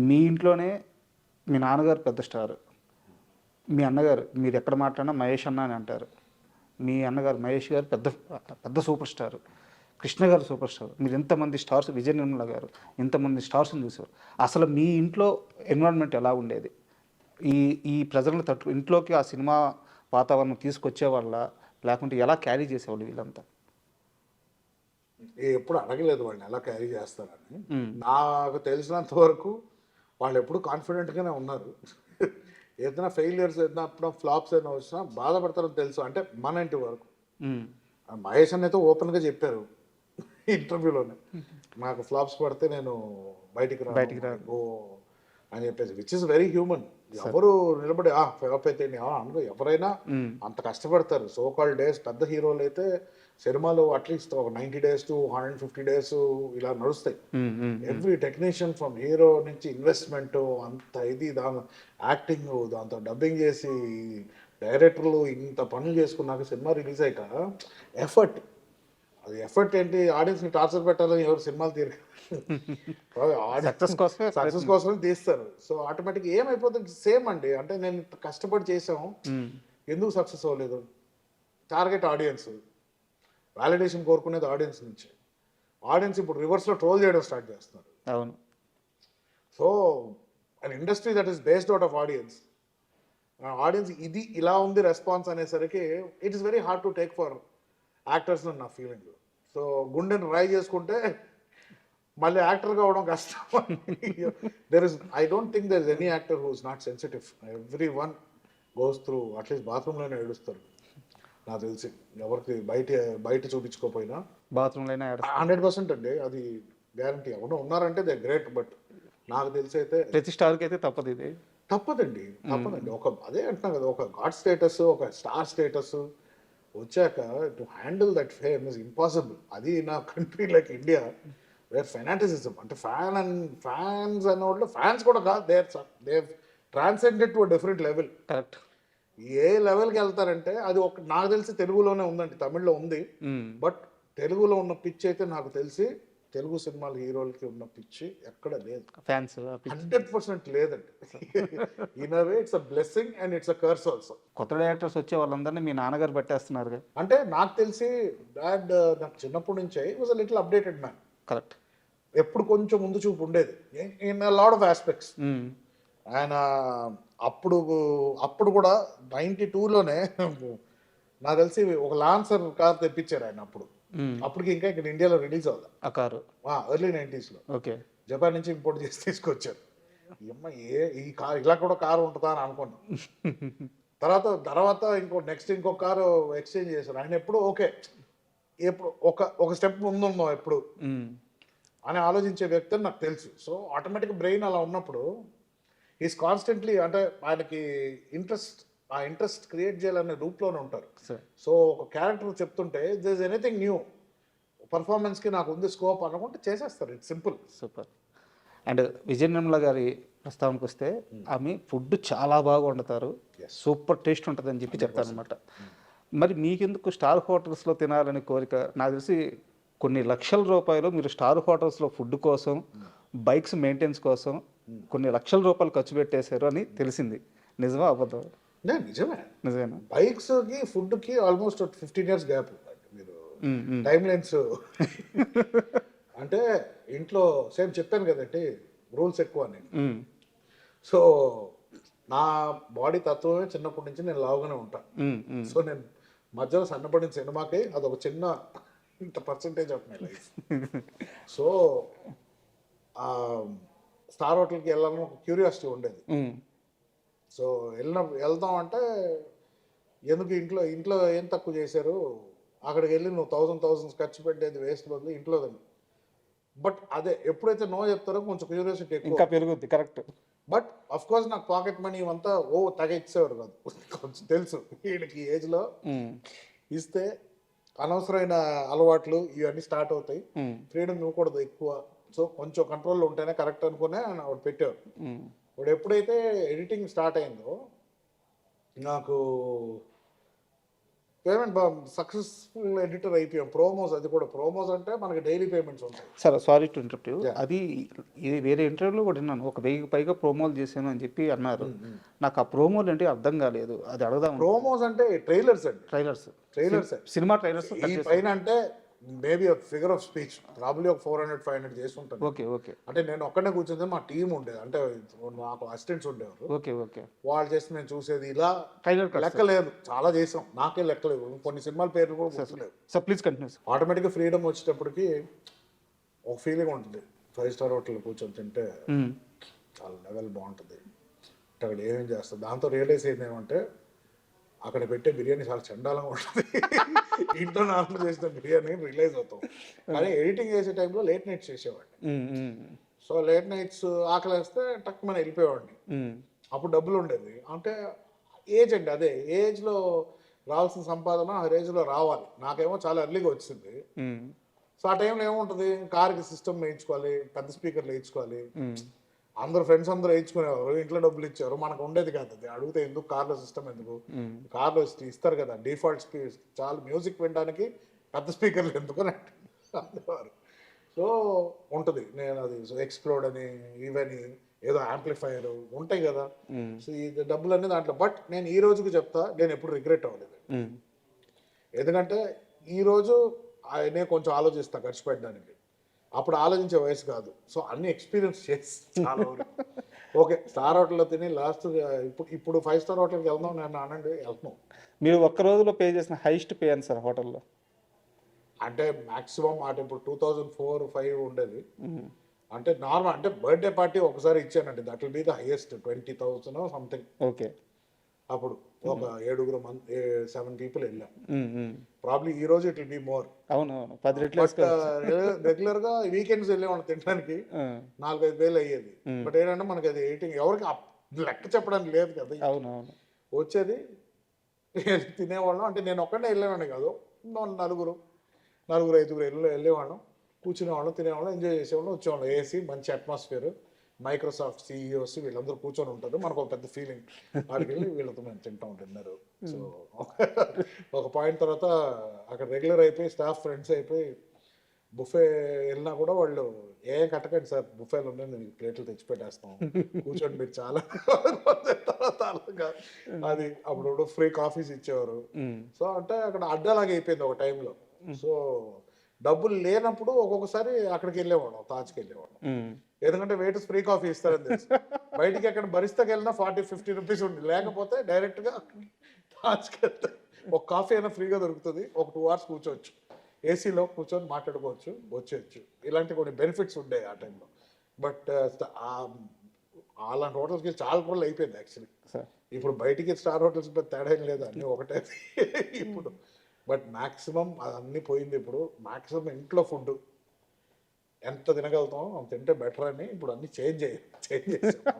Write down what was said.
మీ ఇంట్లోనే మీ నాన్నగారు పెద్ద స్టార్, మీ అన్నగారు మీరు ఎక్కడ మాట్లాడినా మహేష్ అన్న అని అంటారు. మీ అన్నగారు మహేష్ గారు పెద్ద పెద్ద సూపర్ స్టార్, కృష్ణ గారు సూపర్ స్టార్. మీరు ఎంతమంది స్టార్స్, విజయ నిర్మల గారు ఇంతమంది స్టార్స్ని చూసారు. అసలు మీ ఇంట్లో ఎన్విరాన్మెంట్ ఎలా ఉండేది? ఈ ఈ ప్రజలను ఇంట్లోకి ఆ సినిమా వాతావరణం తీసుకొచ్చే వాళ్ళ, లేకుంటే ఎలా క్యారీ చేసేవాళ్ళు వీళ్ళంతా? ఎప్పుడు అడగలేదు వాళ్ళని ఎలా క్యారీ చేస్తారని. నాకు తెలిసినంత వరకు వాళ్ళు ఎప్పుడు కాన్ఫిడెంట్గానే ఉన్నారు. ఏదైనా ఫెయిలియర్స్, ఏదైనా అప్పుడు ఫ్లాప్స్ ఏదైనా వచ్చినా బాధపడతారని తెలుసు. అంటే మన ఇంటి వరకు మహేష్ అన్న అయితే ఓపెన్గా చెప్పారు ఇంటర్వ్యూలోనే, నాకు ఫ్లాప్స్ పడితే నేను బయటికి రాను అని చెప్పేసి, విచ్ ఇస్ వెరీ హ్యూమన్. ఎవరు నిలబడి ఫ్లాప్ అయితే అనుకో, ఎవరైనా అంత కష్టపడతారు. సో కాల్ డేస్ పెద్ద హీరోలు అయితే సినిమాలు అట్లీస్ట్ ఒక 90 days to 150 days ఇలా నడుస్తాయి. ఎవ్రీ టెక్నీషియన్ ఫ్రమ్ హీరో నుంచి ఇన్వెస్ట్మెంట్ అంత ఇది, దాని యాక్టింగ్, దాంతో డబ్బింగ్ చేసి డైరెక్టర్లు ఇంత పనులు చేసుకున్నాక సినిమా రిలీజ్ అయ్యాక ఎఫర్ట్, అది ఎఫర్ట్ ఏంటి, ఆడియన్స్ని టార్చర్ పెట్టాలని ఎవరు సినిమాలు తీరు సక్సెస్ కోసమే తీస్తారు. సో ఆటోమేటిక్ ఏమైపోతుంది, సేమ్ అండి. అంటే నేను కష్టపడి చేసాం, ఎందుకు సక్సెస్ అవ్వలేదు? టార్గెట్ ఆడియన్స్, వాలిడేషన్ కోరుకునేది ఆడియన్స్ నుంచి. ఆడియన్స్ ఇప్పుడు రివర్స్లో ట్రోల్ చేయడం స్టార్ట్ చేస్తున్నారు. అవును. So an industry that is based out of audience, audience ఇది ఇలా ఉంది రెస్పాన్స్ అనేసరికి it is very hard to take for actors నా ఫీలింగ్. సో గుండెని డ్రై చేసుకుంటే మళ్ళీ యాక్టర్ కావడం కష్టం. I don't think there is any actor who is not sensitive. Everyone goes through, at least బాత్రూంలోనే ఏడుస్తారు నాకు తెలిసి. ఎవరికి బయట చూపించుకోపోయినా బాత్రూంలోనే 100% అండి, అది గ్యారంటీ. ఎవరు ఉన్నారంటే దే గ్రేట్, బట్ నాకు తెలిసి అయితే ప్రతి స్టార్కి అయితే తప్పదు, ఇది తప్పదండి. ఒక అదే అంటున్నా కదా, ఒక గాడ్ స్టేటస్, ఒక స్టార్ స్టేటస్ వచ్చాక to handle that fame is impossible. అది నా country like India where fanaticism, అంటే ఫ్యాన్స్ అన్నవాళ్ళు ఫ్యాన్స్ కూడా కాదు, they transcended to different level. Correct. ఏ లెవెల్కి వెళ్తారంటే అది ఒక, నాకు తెలిసి తెలుగులోనే ఉందండి, తమిళ్లో ఉంది, బట్ తెలుగులో ఉన్న పిచ్ అయితే నాకు తెలిసి తెలుగు సినిమాల హీరోలకి ఉన్న పిచ్చి ఎక్కడ లేదు. ఫ్యాన్స్ 100% లేదండి. In a way it's a blessing and it's a curse also. కొత్త డైరెక్టర్స్ వచ్చే వాళ్ళందరినీ మీ నాన్నగారు పట్టేస్తున్నారు. అంటే నాకు తెలిసి డాడ్ నాకు చిన్నప్పటి నుంచే was a little updated man. Correct. ఎప్పుడు కొంచెం ముందు చూపు ఉండేది in a lot of aspects. ఆయన అప్పుడు కూడా 92లోనే నాకు తెలిసి ఒక లాన్సర్ కార్ తెప్పించారు ఆయన. అప్పటికి ఇంకా ఇక్కడ ఇండియాలో రిలీజ్ అవ్వాలి ఆ కారు, ఎర్లీ 90sలో. ఓకే. జపాన్ నుంచి ఇంపోర్ట్ చేసి తీసుకొచ్చారు. ఈ కార్ ఇలా కూడా కారు ఉంటుందా అని అనుకున్నాను. తర్వాత ఇంకో కారు ఎక్స్చేంజ్ చేశారు. ఆయన ఎప్పుడు ఓకే, ఎప్పుడు ఒక స్టెప్ ముందున్నాం ఎప్పుడు అని ఆలోచించే వ్యక్తి అని నాకు తెలుసు. సో ఆటోమేటిక్ బ్రెయిన్ అలా ఉన్నప్పుడు ఈజ్ కాన్స్టెంట్లీ, అంటే ఆయనకి ఇంట్రెస్ట్ క్రియేట్ చేయాలనే రూప్లోనే ఉంటారు. సో ఒక క్యారెక్టర్ చెప్తుంటే దిర్ ఇస్ ఎనీథింగ్ న్యూ, పర్ఫార్మెన్స్కి నాకు ఉంది స్కోప్ అనుకుంటే చేసేస్తారు. It's simple. Super. And Vijaya Nirmala గారి ప్రస్తావనకు వస్తే, ఆమె ఫుడ్ చాలా బాగా వండుతారు, సూపర్ టేస్ట్ ఉంటుంది అని చెప్పి చెప్తారు అనమాట. మరి మీకెందుకు స్టార్ హోటల్స్లో తినాలని కోరిక? నాకు తెలిసి కొన్ని లక్షల రూపాయలు మీరు స్టార్ హోటల్స్లో ఫుడ్ కోసం, బైక్స్ మెయింటెనెన్స్ కోసం కొన్ని లక్షల రూపాయలు ఖర్చు పెట్టేశారు అని తెలిసింది. నిజమా అబద్ధం? నిజమేనా? బైక్స్కి ఫుడ్కి ఆల్మోస్ట్ 15 years గ్యాప్. మీరు టైం లైన్స్ అంటే ఇంట్లో సేమ్ చెప్పాను కదండి, రూల్స్ ఎక్కువ అని. సో నా బాడీ తత్వమే చిన్నప్పటి నుంచి నేను లావుగానే ఉంటాను. సో నేను మధ్యలో సన్నపడిన సినిమాకి అదొక చిన్న ఇంత percentage of my life. So star హోటల్కి వెళ్ళాలని ఒక క్యూరియాసిటీ ఉండేది. సో వెళ్దాం అంటే ఎందుకు, ఇంట్లో ఏం తక్కువ చేశారు, అక్కడికి వెళ్ళి నువ్వు థౌసండ్స్ ఖర్చు పెట్టేది వేస్ట్ బదులు ఇంట్లో. బట్ అదే ఎప్పుడైతే నో చెప్తారో కొంచెం క్యూరియాసిటీ ఎక్కువ పెరుగుద్ది. కరెక్ట్. బట్ అఫ్ కోర్స్ నాకు పాకెట్ మనీ ఇవంతా తగ ఇచ్చేవారు కాదు. కొంచెం తెలుసు వీడికి ఏజ్లో ఇస్తే అనవసరమైన అలవాట్లు ఇవన్నీ స్టార్ట్ అవుతాయి, ఫ్రీడమ్ ఇవ్వకూడదు ఎక్కువ. సో కొంచెం కంట్రోల్లో ఉంటేనే కరెక్ట్ అనుకునే వాడు పెట్టారు. వాడు ఎప్పుడైతే ఎడిటింగ్ స్టార్ట్ అయిందో నాకు పేమెంట్ సక్సెస్ఫుల్ ఎడిటర్ అయిపోయాం. ప్రోమోస్, అది కూడా ప్రోమోస్ అంటే మనకి డైలీ పేమెంట్స్ ఉంటాయి. Sir sorry to interrupt you, అది ఇది వేరే ఇంటర్వ్యూలో కూడా విన్నాను, 1000 పైగా ప్రోమోలు చేశాను అని చెప్పి అన్నారు. నాకు ఆ ప్రోమోలు అంటే అర్థం కాలేదు, అది అడగదాం. ప్రోమోస్ అంటే ట్రైలర్స్ అండి, ట్రైలర్స్, ట్రైలర్స్ సినిమా ట్రైలర్స్. ఈ పైన అంటే maybe figure of speech probably ఒక 400-500 చేసి ఉంటాను. ఓకే ఓకే అంటే నేను ఒక్కడే కూర్చుంటే మా టీం ఉండేది, అంటే నాకు అసిస్టెంట్స్ ఉండేవారు. ఓకే ఓకే వాళ్ళు చేసి నేను చూసేది ఇలా ట్రైలర్ లెక్కలేదు, చాలా చేసాం, నాకే లెక్కలేదు, కొన్ని సినిమాల పేర్లు కూడా గుర్తులేవు. Sir please continue. ఆటోమేటిక్గా ఫ్రీడమ్ వచ్చేటప్పటికి ఒక ఫీలింగ్ ఉంటుంది. 5 స్టార్ హోటల్ కూర్చొని తింటే చాలా లెవెల్ బాగుంటుంది. అంటే అక్కడ ఏమేం చేస్తుంది, దాంతో రియలైజ్ అయింది ఏమంటే అక్కడ పెట్టే బిర్యానీ చాలా చండాలంగా ఉంటుంది. ఇంట్లో నార్మల్ చేసిన బిర్యానీ రిలైజ్ అవుతాం. కానీ ఎడిటింగ్ చేసే టైంలో లేట్ నైట్స్ చేసేవాడిని. సో లేట్ నైట్స్ ఆకలేస్తే టక్ మన వెళ్ళిపోయేవాడిని. అప్పుడు డబ్బులు ఉండేది. అంటే ఏజ్ అండి, అదే ఏజ్లో రావాల్సిన సంపాదన ఆ ఏజ్లో రావాలి. నాకేమో చాలా ఎర్లీగా వచ్చింది. సో ఆ టైంలో ఏముంటుంది, కార్కి సిస్టమ్ వేయించుకోవాలి, పెద్ద స్పీకర్లు వేయించుకోవాలి, అందరు ఫ్రెండ్స్ అందరూ వేయించుకునేవారు, ఇంట్లో డబ్బులు ఇచ్చారు, మనకు ఉండేది కాదు. అది అడిగితే ఎందుకు కార్లో సిస్టమ్, ఎందుకు కార్లో ఇస్తారు కదా డిఫాల్ట్ చాలా మ్యూజిక్ వినడానికి పెద్ద స్పీకర్లు ఎందుకు అని అనేవారు. సో ఉంటుంది, నేను అది ఎక్స్ప్లోడ్ అని ఈవెన్ ఏదో యాంప్లిఫైర్ ఉంటాయి కదా. సో ఈ డబ్బులు అన్నీ దాంట్లో. బట్ నేను ఈ రోజుకి చెప్తా, నేను ఎప్పుడు రిగ్రెట్ అవ్వలేదు. ఎందుకంటే ఈరోజు నేను కొంచెం ఆలోచిస్తా ఖర్చు పెట్టడానికి, అప్పుడు ఆలోచించే వయసు కాదు. సో అన్ని ఎక్స్పీరియన్స్ చేసి చాలా ఓకే స్టార్ హోటల్లో తిని లాస్ట్ ఇప్పుడు 5 స్టార్ హోటల్కి వెళ్దాం నేను అనండి, వెళ్తాం. మీరు ఒక్క రోజులో పే చేసిన హైయెస్ట్ పే అని సార్ హోటల్లో? అంటే మాక్సిమం అంటే ఇప్పుడు 2004-5 ఉండేది. అంటే నార్మల్ అంటే బర్త్డే పార్టీ ఒకసారి ఇచ్చానండి, that will be the highest 20,000 something. Okay, అప్పుడు ఒక 7 పీపుల్ వెళ్ళాం. ప్రాబ్లీ ఈ రోజు ఇట్ విల్ బి మోర్. అవునవును, 10 రెట్లు. రెగ్యులర్ గా వీకెండ్స్ వెళ్ళేవాళ్ళం తినడానికి, 4-5 వేలు అయ్యేది. బట్ ఏంటంటే మనకి అది ఎయిటింగ్ ఎవరికి లెక్క చెప్పడానికి లేదు కదా. అవునవును, వచ్చేది తినేవాళ్ళం. అంటే నేను ఒక్కడే వెళ్ళేవాడిని కాదు, నలుగురు 5 వెళ్ళేవాళ్ళం, కూర్చునేవాళ్ళం, తినేవాళ్ళం, ఎంజాయ్ చేసేవాళ్ళం, వచ్చేవాళ్ళం. ఏసీ మంచి అట్మాస్ఫియర్, మైక్రోసాఫ్ట్ సిఇఓస్ వీళ్ళందరూ కూర్చొని ఉంటారు, మనకు ఒక పెద్ద ఫీలింగ్. ఆడికి వెళ్ళి వీళ్ళతో మేము తింటూ ఉంటున్నారు. సో ఒక పాయింట్ తర్వాత అక్కడ రెగ్యులర్ అయిపోయి స్టాఫ్ ఫ్రెండ్స్ అయిపోయి బుఫే వెళ్ళినా కూడా వాళ్ళు ఏం కట్టకండి సార్, బుఫేలు ఉన్నాయి, నేను ప్లేట్లు తెచ్చిపెట్టేస్తాం, కూర్చోండి మీరు చాలా అది. అప్పుడు ఫ్రీ కాఫీస్ ఇచ్చేవారు. సో అంటే అక్కడ అడ్డాలాగా అయిపోయింది ఒక టైంలో. సో డబ్బులు లేనప్పుడు ఒక్కొక్కసారి అక్కడికి వెళ్ళేవాడు, తాజ్కి వెళ్ళేవాడు. ఎందుకంటే వెయిటర్స్ ఫ్రీ కాఫీ ఇస్తారని తెలుసు. బయటికి ఎక్కడ బరిస్తాకి వెళ్ళినా 40-50 రూపీస్ ఉంది, లేకపోతే డైరెక్ట్గా తాజ్కి వెళ్తే ఒక కాఫీ అయినా ఫ్రీగా దొరుకుతుంది, ఒక 2 hours కూర్చోవచ్చు, ఏసీలో కూర్చొని మాట్లాడుకోవచ్చు, వచ్చేయచ్చు. ఇలాంటి కొన్ని బెనిఫిట్స్ ఉండేవి ఆ టైంలో. బట్ అలాంటి హోటల్స్కి చాలా రోజులు అయిపోయింది యాక్చువల్లీ. ఇప్పుడు బయటికి స్టార్ హోటల్స్ తేడా ఏం లేదు, అన్నీ ఒకటే ఇప్పుడు. బట్ మ్యాక్సిమం అన్నీ పోయింది. ఇప్పుడు మ్యాక్సిమం ఇంట్లో ఫుడ్ ఎంత తినగలుగుతామో అంత తింటే బెటర్ అని ఇప్పుడు అన్నీ చేంజ్ చేసాం.